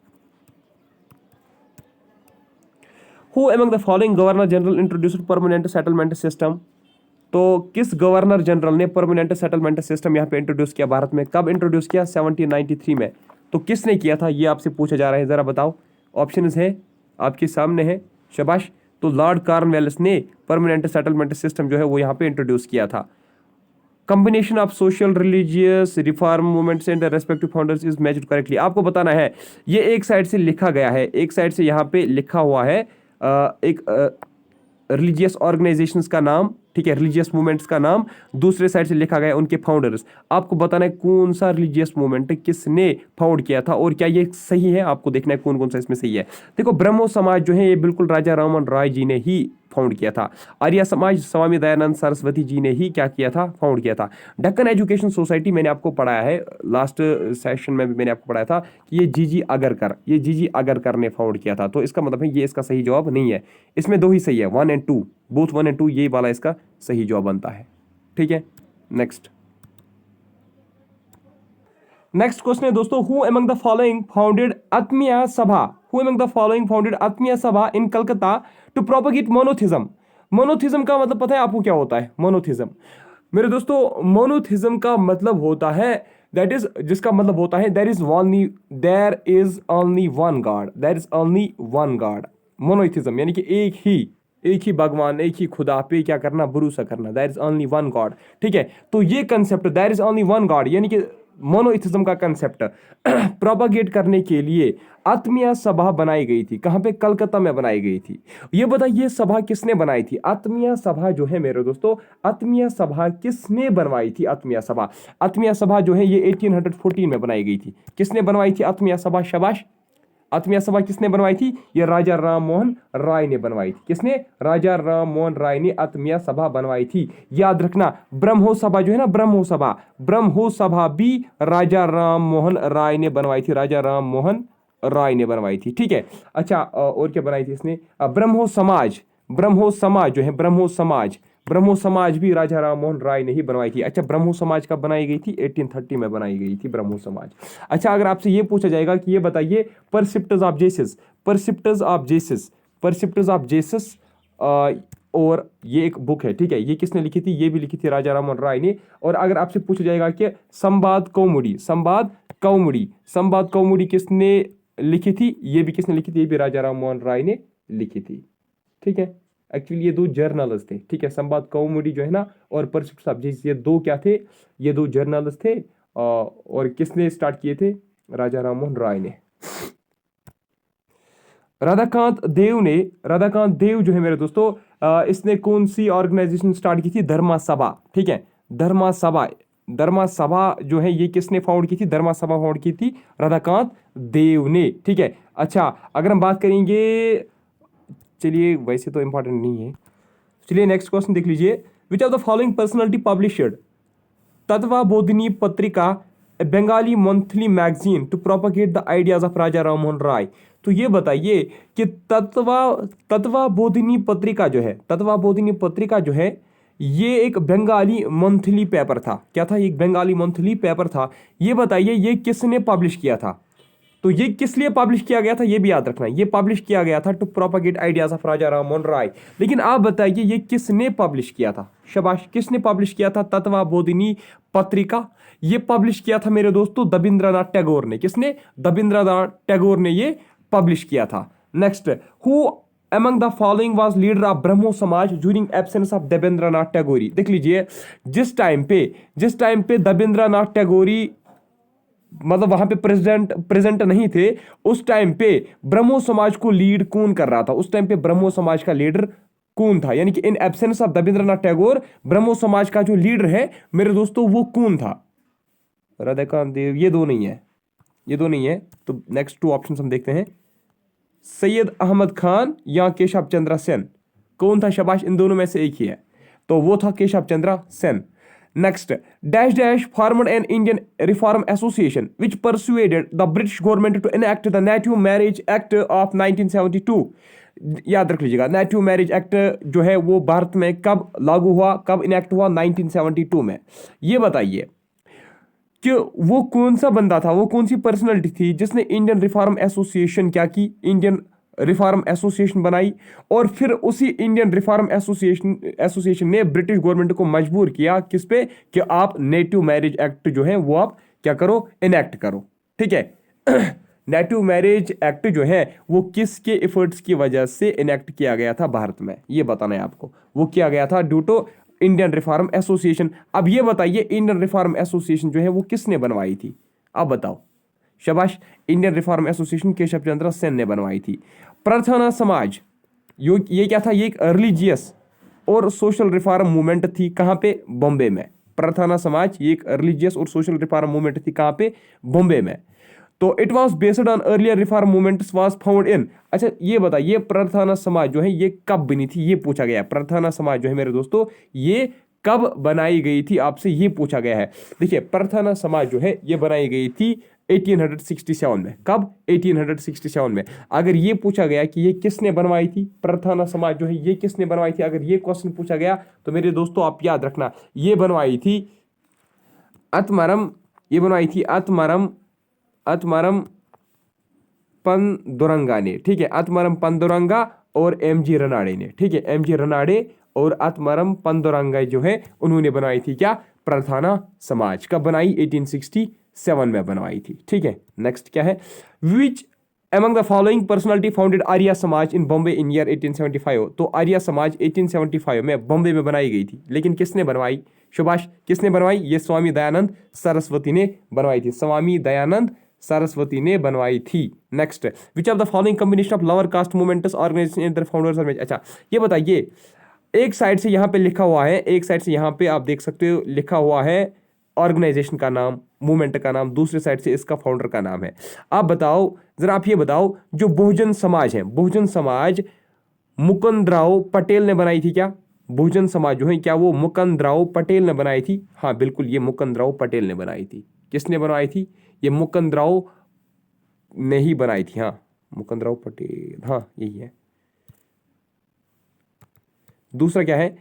Who among the following governor general introduced permanent settlement system? तो किस गवर्नर जनरल ने परमानेंट सेटलमेंट सिस्टम यहाँ पे इंट्रोड्यूस किया भारत में? कब इंट्रोड्यूस किया? 1793 में। तो किसने किया था ये आपसे पूछा जा रहा है, जरा बताओ। ऑप्शंस है आपके सामने है, शाबाश। तो लॉर्ड कॉर्नवालिस ने परमानेंट सेटलमेंट सिस्टम जो है वो यहाँ पे इंट्रोड्यूस किया था। Combination of social religious reform movements and respective founders is measured correctly. आपको बताना है, ये एक साइड से लिखा गया है, एक साइड से यहाँ पे लिखा हुआ है एक रिलीजियस ऑर्गेनाइजेशंस का नाम, ठीक है, रिलीजियस मूवमेंट्स का नाम, दूसरे साइड से लिखा गया उनके फाउंडर्स। आपको बताना है कौन सा रिलीजियस मूवमेंट किसने फाउंड किया था और क्या ये सही है, आपको देखना है कौन कौन सा इसमें सही है। देखो, ब्रह्मो समाज जो है ये बिल्कुल राजा राममोहन राय जी ने ही फाउंड किया था। आर्य समाज स्वामी दयानंद सरस्वती जी ने ही क्या किया था? फाउंड किया था। दक्कन एजुकेशन सोसाइटी मैंने आपको पढ़ाया है, लास्ट सेशन में भी मैंने आपको पढ़ाया था कि ये जीजी अगरकर, ये जीजी अगरकर ने फाउंड किया था। तो इसका मतलब है ये इसका सही जवाब नहीं है। इसमें दो ही सही है, 1 और 2, बोथ 1 और 2, ये वाला इसका सही जवाब बनता है। ठीक है, नेक्स्ट क्वेश्चन है दोस्तों, who among the following founded Atmiya Sabha? Who among the following founded Atmiya Sabha in Calcutta to propagate monotheism? Monotheism का मतलब पता है आपको क्या होता है? मोनोथिज्म मेरे दोस्तों, मोनोथिज्म का मतलब होता है दैट इज, जिसका मतलब होता है there is only one God, there is only one God. Monotheism यानी कि एक ही भगवान, एक ही खुदा पे क्या करना? भरोसा करना। There is only one God. ठीक है, तो ये concept there is only one God यानी कि मोनोइथिज्म का कंसेप्ट प्रोपागेट करने के लिए आत्मीय सभा बनाई गई थी। कहां पे? कलकत्ता में बनाई गई थी। ये बताइए सभा किसने बनाई थी? आत्मीय सभा जो है मेरे दोस्तों, आत्मीय सभा किसने बनवाई थी? आत्मीय सभा जो है ये 1814 में बनाई गई थी। किसने बनवाई थी आत्मीय सभा? शाबाश। आत्मीय सभा किसने बनवाई थी? ये राजा राम मोहन राय ने बनवाई थी। किसने? राजा राम मोहन राय ने आत्मीय सभा बनवाई थी। याद रखना, ब्रह्मो सभा जो है ना, ब्रह्मो सभा भी राजा राम मोहन राय ने बनवाई थी। राजा राम मोहन राय ने बनवाई थी। ठीक है, अच्छा, और क्या बनाई थी इसने? ब्रह्मो समाज जो है, ब्रह्मो समाज भी राजा राम मोहन राय ने ही बनवाई थी। अच्छा, ब्रह्मो समाज कब बनाई गई थी? 1830 में बनाई गई थी ब्रह्मो समाज। अच्छा, अगर आपसे ये पूछा जाएगा कि ये बताइए परसिप्टस ऑफ जेसस और ये एक बुक है, ठीक है, ये किसने लिखी थी? ये भी लिखी थी राजा राम मोहन राय ने। और अगर आपसे पूछा जाएगा कि संवाद कौमुदी किसने लिखी थी? ये भी किसने लिखी थी? ये भी राजा राम मोहन राय ने लिखी थी। ठीक है, एक्चुअली ये दो जर्नल्स थे। ठीक है, संवाद कौमुदी जो है ना और परसिप्टस ऑफ जेसस, ये दो क्या थे? ये दो जर्नल्स थे। और किसने स्टार्ट किए थे? राजा राम मोहन राय ने। राधाकांत देव जो है मेरे दोस्तों, इसने कौन सी ऑर्गेनाइजेशन स्टार्ट की थी? धर्मा सभा। ठीक है, धर्मा सभा जो है ये किसने फाउंड की थी? धर्मा सभा फाउंड की थी राधाकांत देव ने। ठीक है, अच्छा, अगर हम बात करेंगे, चलिए वैसे तो इंपॉर्टेंट नहीं है, चलिए नेक्स्ट क्वेश्चन देख लीजिए। Which of the following personality published Tattvabodhini Patrika, Bengali monthly magazine to propagate the ideas of Raja Ram Mohan Roy? तो ये बताइए कि तत्वाबोधिनी पत्रिका जो है ये एक बंगाली मंथली पेपर था। क्या था? एक बंगाली मंथली पेपर था। ये बताइए ये किसने पब्लिश किया था? तो ये किस लिए पब्लिश किया गया था ये भी याद रखना। ये पब्लिश किया गया था to propagate ideas of Raja Ram Mohan राय। लेकिन आप बताइए ये किसने पब्लिश किया था? शाबाश, किसने पब्लिश किया था तत्वाबोधिनी पत्रिका? ये पब्लिश किया था मेरे दोस्तों दबिंद्रनाथ टैगोर ने। किसने? दबिंद्रनाथ टैगोर ने ये पब्लिश किया था। Next, who among the following was leader of ब्रह्मो समाज during absence of देवेंद्रनाथ टैगोरी? देख लीजिए, जिस टाइम पे देवेंद्रनाथ टैगोरी मतलब वहां पे प्रेजेंट नहीं थे, उस टाइम पे ब्रह्मो समाज को लीड कौन कर रहा था? उस टाइम पे ब्रह्मो समाज का लीडर कौन था? यानी कि in absence of Debendranath Tagore Brahmo Samaj का जो लीडर है मेरे दोस्तों वो कौन था? राधाकांत देव, ये दो नहीं है। तो नेक्स्ट 2 ऑप्शन हम देखते हैं, सैयद अहमद खान या केशव चंद्र सेन। कौन था? शाबाश, इन दोनों में से एक ही है, तो वो था Keshav Chandra Sen. Next, dash formed an Indian reform association which persuaded the British government to enact the native marriage act of 1972। याद रख लीजिएगा, नेटिव मैरिज एक्ट जो है वो भारत में कब लागू हुआ, कब इनैक्ट हुआ? 1972 में। ये बताइए कि वो कौन सा बंदा था, वो कौन सी पर्सनालिटी थी जिसने इंडियन रिफॉर्म एसोसिएशन क्या की, इंडियन रिफॉर्म एसोसिएशन बनाई। और फिर उसी इंडियन रिफॉर्म एसोसिएशन ने ब्रिटिश गवर्नमेंट को मजबूर किया किस पे, कि आप नेटिव मैरिज एक्ट जो है वो आप क्या करो, इनेक्ट करो। ठीक है नेटिव मैरिज एक्ट जो है वो किसके एफर्ट्स की वजह से इनेक्ट किया गया था भारत में, ये बताना है आपको। वो किया गया था due to Indian reform association. अब ये बताइए इंडियन रिफॉर्म एसोसिएशन जो है वो किसने बनवाई थी, अब बताओ। शाबाश, Indian reform association Keshav Chandra Sen ने बनवाई थी। प्रार्थना समाज ये क्या था, ये एक रिलीजियस और सोशल रिफॉर्म मूवमेंट थी। कहाँ पे, बॉम्बे में। प्रार्थना समाज ये एक रिलीजियस और सोशल रिफॉर्म मूवमेंट थी, कहाँ पे, बॉम्बे में। तो it was based on earlier reform movements was found in. अच्छा ये बताइए प्रार्थना समाज जो है ये कब बनी थी, ये पूछा गया है। प्रार्थना समाज जो है मेरे दोस्तों ये कब बनाई गई थी, आपसे ये पूछा गया है। देखिए प्रार्थना समाज जो है ये बनाई गई थी 1867 में। कब, 1867 में। अगर ये पूछा गया कि ये किसने बनवाई थी, प्रार्थना समाज जो है ये किसने बनवाई थी, अगर ये क्वेश्चन पूछा गया तो मेरे दोस्तों आप याद रखना, ये बनवाई थी अतमरम, ये बनवाई थी अतमरम पंदुरंगा ने। ठीक है, अतमरम पंदुरंगा और एमजी रनाड़े ने। ठीक है, एमजी रनाड़े और अतमरम पंदुरंगा जो है उन्होंने बनाई थी क्या, प्रार्थना समाज। कब बनाई, 1867 में बनवाई थी। ठीक है, नेक्स्ट क्या है, विच among the following personality founded Arya समाज इन बॉम्बे इन ईयर 1875। तो आर्या समाज 1875 में बॉम्बे में बनाई गई थी, लेकिन किसने बनवाई, सुभाष किसने बनवाई, ये स्वामी दयानंद सरस्वती ने बनवाई थी। स्वामी दयानंद सरस्वती ने बनवाई थी। Next, which of the following combination of lower caste movements organisation and their founders are. अच्छा ये बताइए, एक साइड से यहाँ पे लिखा हुआ है, एक साइड से यहाँ पे आप देख सकते हो लिखा हुआ है ऑर्गेनाइजेशन का नाम, मूवमेंट का नाम, दूसरे साइड से इसका फाउंडर का नाम है। आप बताओ जरा, आप ये बताओ, जो बहुजन समाज है, बहुजन समाज मुकुंदराव पटेल ने बनाई थी क्या, बहुजन समाज जो है क्या वो मुकुंदराव पटेल ने बनाई थी। हाँ बिल्कुल, ये मुकुंदराव पटेल ने बनाई थी। किसने बनवाई थी, ये मुकुंदराव ने ही बनाई थी। हाँ मुकुंदराव पटेल, हाँ यही है। दूसरा क्या है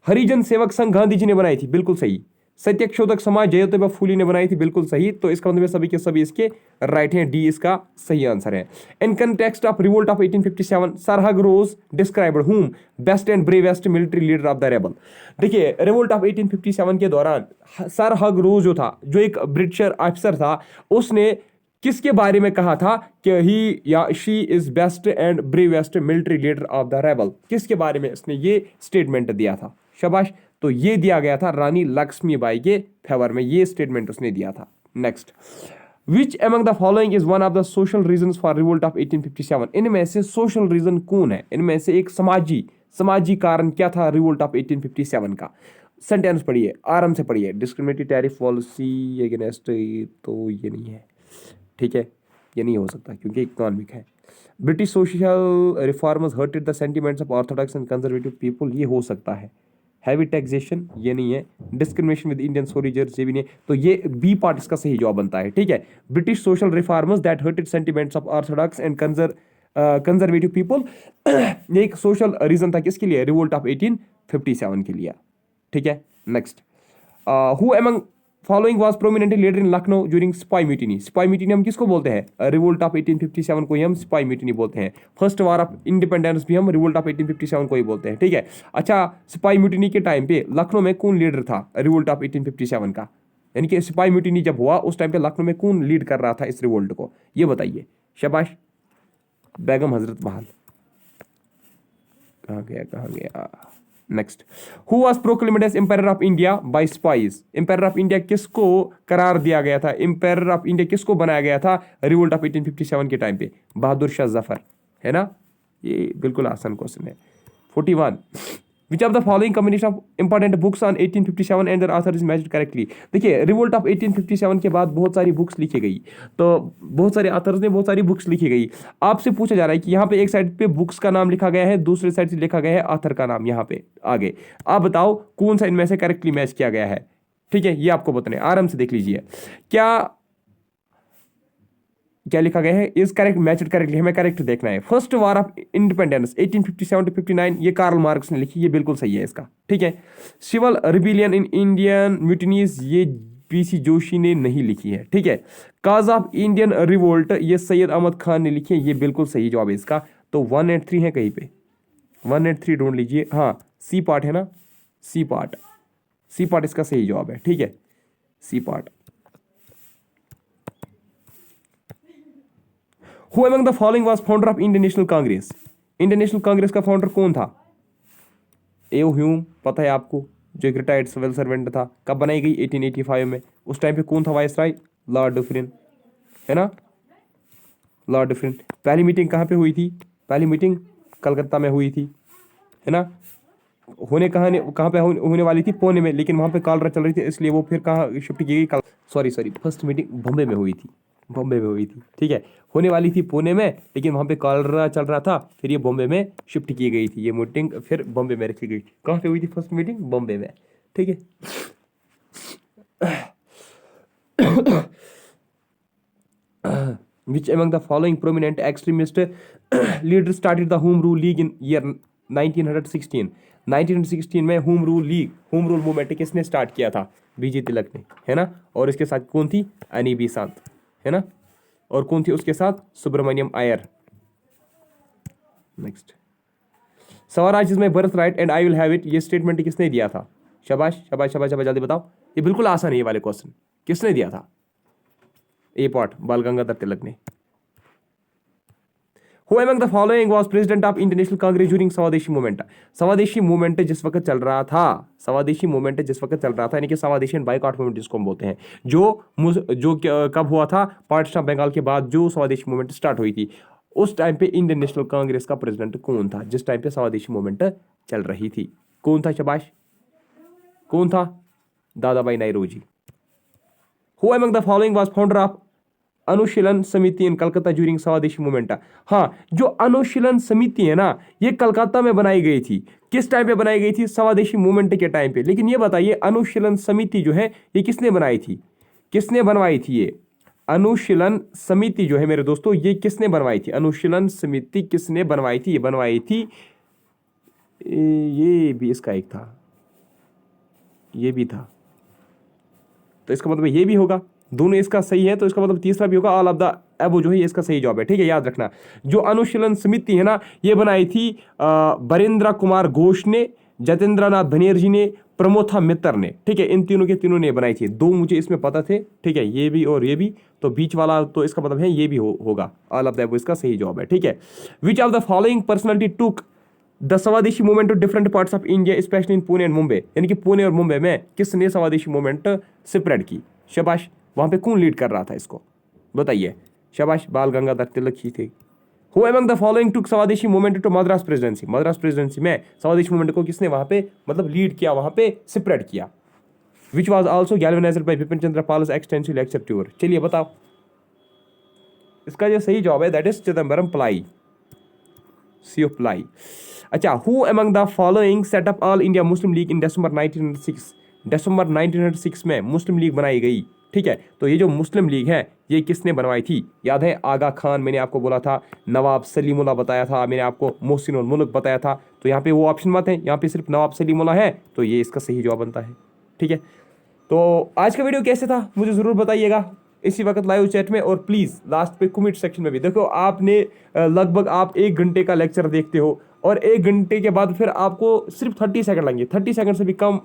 हरिजन सेवक संघ गांधी जी ने बनाई थी, बिल्कुल सही। सत्यशोधक समाज ज्योतिबा फूले ने बनाई थी, बिल्कुल सही। तो इसका मतलब सभी के सभी इसके राइट हैं, डी इसका सही आंसर है। In context of revolt of 1857 sir Hugh Rose described whom best and bravest military leader of the rebel. देखिए रिवोल्ट ऑफ 1857 के दौरान सरहग रोज जो था, जो एक ब्रिटिशर ऑफिसर था, उसने किसके बारे में कहा था कि ही या she is best and bravest military leader of the rebel. किसके बारे में इसने ये स्टेटमेंट दिया था, शाबाश। तो ये दिया गया था रानी लक्ष्मीबाई के फेवर में, ये स्टेटमेंट उसने दिया था। Next, which among the following is one of the social reasons for revolt of 1857। इनमें से सोशल रीजन कौन है, इनमें से एक समाजी कारण क्या था रिवोल्ट ऑफ 1857 का। सेंटेंस पढ़िए, आराम से पढ़िए। डिस्क्रिमिनेटरी टैरिफ पॉलिसी अगेंस्ट, तो ये नहीं है, ठीक है, ये नहीं हो सकता क्योंकि इकोनॉमिक है। British social reformers hurted the sentiments of Orthodox and conservative people, ये हो सकता है। हैवी टैक्सेशन, ये नहीं है। डिस्क्रिमिनेशन विद इंडियन सोल्जर्स, ये भी नहीं। तो ये बी पार्ट इसका सही जवाब बनता है, ठीक है। British social reformers that hurted sentiments of Orthodox and conservative people, ये एक सोशल रीजन था किसके लिए, रिवोल्ट ऑफ 1857 के लिए, ठीक है। Next, who among following was prominently leader in Lucknow during spy mutiny. Spy mutiny हम किसको बोलते हैं, रिवोल्ट ऑफ 1857 को ही हम स्पाई म्यूटिनी बोलते हैं। फर्स्ट वार ऑफ इंडिपेंडेंस भी हम रिवोल्ट ऑफ 1857 को ही बोलते हैं, ठीक है। अच्छा, स्पाई म्यूटिनी के टाइम पे लखनऊ में कौन लीडर था रिवोल्ट ऑफ 1857 का, यानी कि स्पाई म्यूटिनी जब हुआ उस टाइम पे लखनऊ में कौन लीड कर रहा था इस रिवोल्ट को, ये बताइए। शाबाश, बेगम हजरत महल। कहाँ गया। Next, who was proclaimed as empire of India by spies. Empire of India किसको करार दिया गया था, एम्पायर ऑफ इंडिया किसको बनाया गया था रिवोल्ट ऑफ 1857 के टाइम पे, बहादुर शाह जफर, है ना। ये बिल्कुल आसान क्वेश्चन है। 41, which of the following combination of important books on 1857 and their author is matched correctly. देखिए रिवोल्ट ऑफ 1857 के बाद बहुत सारी बुक्स लिखी गई, तो बहुत सारे ऑथर्स ने बहुत सारी बुक्स लिखी गई। आपसे पूछा जा रहा है कि यहाँ पे एक साइड पे बुक्स का नाम लिखा गया है, दूसरे साइड से लिखा गया है ऑथर का नाम यहाँ पे आगे। आप बताओ कौन सा इनमें से करेक्टली मैच किया गया है, ठीक है, ये आपको बताना है। आराम से देख लीजिए क्या लिखा गया है, इज करेक्ट मैच्ड करेक्टली, हमें करेक्ट देखना है। First war of independence 1857 to 59, ये कार्ल मार्क्स ने लिखी, ये बिल्कुल सही है इसका, ठीक है। Civil rebellion in Indian mutinies, ये पीसी जोशी ने नहीं लिखी है, ठीक है। काज ऑफ इंडियन रिवोल्ट ये सैयद अहमद खान ने लिखी है, ये बिल्कुल सही जवाब है इसका। तो 183 है कहीं पे, 183 ढूंढ लीजिए। हाँ सी पार्ट है ना, सी पार्ट, सी पार्ट इसका सही जवाब है, ठीक है, C part. Who among the following was founder of Indian National Congress? Indian National Congress का फाउंडर कौन था? एओ ह्यूम, पता है आपको, जो एक रिटायर्ड सिविल सर्वेंट था। कब बनाई गई? 1885 में। उस टाइम पे कौन था वाइसराय? लॉर्ड डुफरिन, है ना, लॉर्ड डुफरिन। पहली मीटिंग कहाँ पे हुई थी? पहली मीटिंग कलकत्ता में हुई थी, है ना। कहाँ पे होने वाली थी? पुणे में, लेकिन वहाँ पे कॉलरा चल रही थी, इसलिए वो फिर कहाँ शिफ्ट की गई? सॉरी, फर्स्ट मीटिंग बॉम्बे में हुई थी, बॉम्बे में हुई थी, ठीक है। होने वाली थी पुणे में, लेकिन वहाँ पे कॉलरा चल रहा था, फिर ये बॉम्बे में शिफ्ट की गई थी। ये मीटिंग फिर बॉम्बे में रखी गई। कहाँ पे हुई थी फर्स्ट मीटिंग? बॉम्बे में, ठीक है। Which among the following prominent extremist leaders started the Home Rule League in year 1916? 1916 में home rule league, home rule movement किसने स्टार्ट किया था? बीजे तिलक ने, है ना। और इसके साथ कौन थी? एनी बेसेंट, है ना। और कौन थी उसके साथ? Subramaniam Iyer. Next, swaraj is my birthright and I will have it, ये स्टेटमेंट किसने दिया था? शाबाश शाबाश शाबाश शाबाश, जल्दी बताओ। ये बिल्कुल आसान है ये वाले क्वेश्चन, किसने दिया था? ए पॉट, बाल गंगाधर तिलक ने। Who among the following was president of International Congress during स्वदेशी मूवमेंट? स्वदेशी मूवमेंट जिस वक्त चल रहा था, स्वदेशी मूवमेंट जिस वक्त चल रहा था, यानी कि स्वदेशी बाइकआउट मूवमेंट जिसको हम बोलते हैं, जो कब हुआ था? पार्टीशन ऑफ बंगाल के बाद जो स्वदेशी मूवमेंट स्टार्ट हुई थी, उस टाइम पे इंडियन नेशनल कांग्रेस का प्रेसिडेंट कौन था? जिस टाइम पे स्वदेशी मूवमेंट चल रही थी, कौन था? शाबाश, कौन था? दादा भाई नायरोजी। Who among the following was founder of अनुशीलन समिति इन कलकत्ता ड्यूरिंग स्वदेशी मूवमेंट? हाँ, जो अनुशीलन समिति है ना, ये कलकत्ता में बनाई गई थी। किस टाइम पे बनाई गई थी? स्वदेशी मूवमेंट के टाइम पे। लेकिन ये बताइए, अनुशीलन समिति जो है ये किसने बनाई थी? किसने बनवाई थी ये अनुशीलन समिति जो है मेरे दोस्तों, ये किसने बनवाई थी? अनुशीलन समिति किसने बनवाई थी? ये बनवाई थी, ये भी इसका एक था, ये भी था, तो इसका मतलब ये भी होगा। दोनों इसका सही है, तो इसका मतलब तीसरा भी होगा। ऑल ऑफ द अबव जो है ये इसका सही जवाब है, ठीक है। याद रखना, जो अनुशीलन समिति है ना, ये बनाई थी बरिंद्र कुमार घोष ने, जतेंद्र नाथ बनर्जी ने, प्रमोथा मित्र ने, ठीक है। इन तीनों के तीनों ने बनाई थी। दो मुझे इसमें पता थे, ठीक है, ये भी और ये भी, तो बीच वाला तो इसका मतलब है ये भी होगा। ऑल ऑफ द अबव इसका सही जवाब है, ठीक है। Which of the following personality took the swadeshi movement to different parts of India specially in Pune and Mumbai? यानी कि पुणे और मुंबई में किसने स्वदेशी मूवमेंट स्प्रेड की? शाबाश, वहां पे कौन लीड कर रहा था इसको? बताइए। शाबाश, बाल गंगाधर तिलक ही थे। Who among the following took swadeshi movement to Madras presidency? Madras presidency में स्वदेशी मूवमेंट को किसने वहां पे मतलब लीड किया, वहां पे स्प्रेड किया? Which was also galvanised by Bipin Chandra Pal's extensive lecture tour? चलिए बताओ, इसका जो सही जवाब है that is Chidambaram Pillai, C of Pillai. अच्छा, who among the following set up All India Muslim League in December 1906? दिसंबर 1906 में मुस्लिम लीग बनाई गई, ठीक है। तो ये जो मुस्लिम लीग है ये किसने बनवाई थी? याद है, आगा खान मैंने आपको बोला था, नवाब सलीमुल्लाह बताया था, मैंने आपको मोहसिन उल मुल्क बताया था। तो यहाँ पे वो ऑप्शन मत है, यहाँ पे सिर्फ नवाब सलीमुल्लाह है, तो ये इसका सही जवाब बनता है, ठीक है। तो आज का वीडियो कैसे था मुझे ज़रूर बताइएगा इसी वक्त लाइव चैट में, और प्लीज़ लास्ट पे कमेंट सेक्शन में भी। देखो, आपने लगभग आप 1 घंटे का लेक्चर देखते हो, और 1 घंटे के बाद फिर आपको सिर्फ 30 सेकंड लगेंगे, 30 सेकंड से भी कम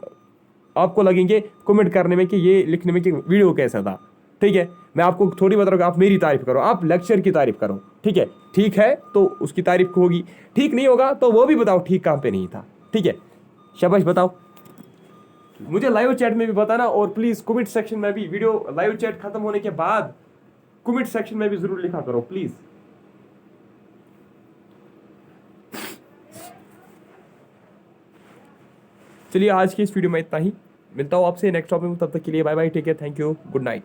आपको लगेंगे कमेंट करने में कि ये लिखने में कि वीडियो कैसा था, ठीक है। मैं आपको थोड़ी बता रहा हूँ, आप मेरी तारीफ करो, आप लेक्चर की तारीफ करो, ठीक है। ठीक है तो उसकी तारीफ होगी, ठीक नहीं होगा तो वो भी बताओ ठीक कहाँ पे नहीं था, ठीक है। शाबाश, बताओ, मुझे लाइव चैट में भी बताना, और प्लीज़ कमेंट सेक्शन में भी, वीडियो लाइव चैट खत्म होने के बाद कमेंट सेक्शन में भी जरूर लिखा करो प्लीज़। चलिए, आज की इस वीडियो में इतना ही, मिलता हूँ आपसे नेक्स्ट टॉपिक में, तब तक के लिए bye bye, take care, thank you, good night.